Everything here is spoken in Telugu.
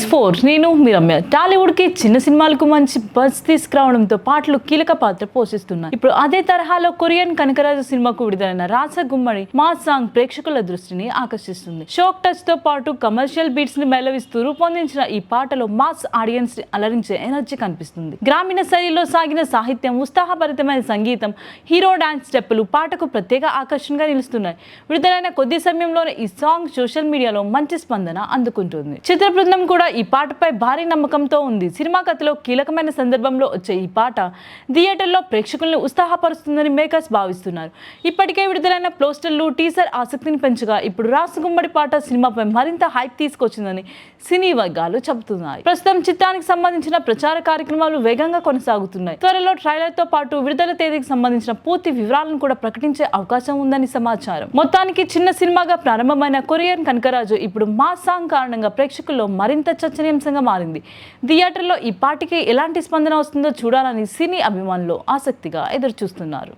న్యూస్ 4 నేను మీ రమ్య. టాలీవుడ్ కి చిన్న సినిమాలకు మంచి బజ్ తీసుకురావడంతో పాటలు కీలక పాత్ర పోషిస్తున్నాయి. ఇప్పుడు అదే తరహాలో కొరియన్ కనకరాజు సినిమాకు విడుదలైన రాసగుమ్మడి మాస్ సాంగ్ ప్రేక్షకుల దృష్టిని ఆకర్షిస్తుంది. షోక్ టచ్ తో పాటు కమర్షియల్ బీట్స్ ని మేళవిస్తూ రూపొందించిన ఈ పాటలో మాస్ ఆడియన్స్ ని అలరించే ఎనర్జీ కనిపిస్తుంది. గ్రామీణ శైలిలో సాగిన సాహిత్యం, ఉత్సాహభరితమైన సంగీతం, హీరో డాన్స్ స్టెప్పులు పాటకు ప్రత్యేక ఆకర్షణగా నిలుస్తున్నాయి. విడుదలైన కొద్ది సమయంలోనే ఈ సాంగ్ సోషల్ మీడియాలో మంచి స్పందన అందుకుంటుంది. చిత్ర బృందం కూడా ఈ పాటపై భారీ నమ్మకంతో ఉంది. సినిమా కథలో కీలకమైన సందర్భంలో వచ్చే ఈ పాట థియేటర్లో ప్రేక్షకులను ఉత్సాహపరుస్తుందని మేకర్స్ భావిస్తున్నారు. ఇప్పటికే విడుదలైన పోస్టర్లు, టీజర్ ఆసక్తిని పెంచగా ఇప్పుడు రాసగుమ్మడి పాట సినిమాపై మరింత హైప్ తీసుకొచ్చిందని సినీ వర్గాలు చెబుతున్నాయి. ప్రస్తుతం చిత్రానికి సంబంధించిన ప్రచార కార్యక్రమాలు వేగంగా కొనసాగుతున్నాయి. త్వరలో ట్రైలర్ తో పాటు విడుదల తేదీకి సంబంధించిన పూర్తి వివరాలను కూడా ప్రకటించే అవకాశం ఉందని సమాచారం. మొత్తానికి చిన్న సినిమాగా ప్రారంభమైన కొరియన్ కనకరాజు ఇప్పుడు మాస్ సాంగ్ కారణంగా ప్రేక్షకుల్లో మరింత చర్చనీయాంశంగా మారింది. థియేటర్లో ఈ పాటకి ఎలాంటి స్పందన వస్తుందో చూడాలని సినీ అభిమానులు ఆసక్తిగా ఎదురుచూస్తున్నారు.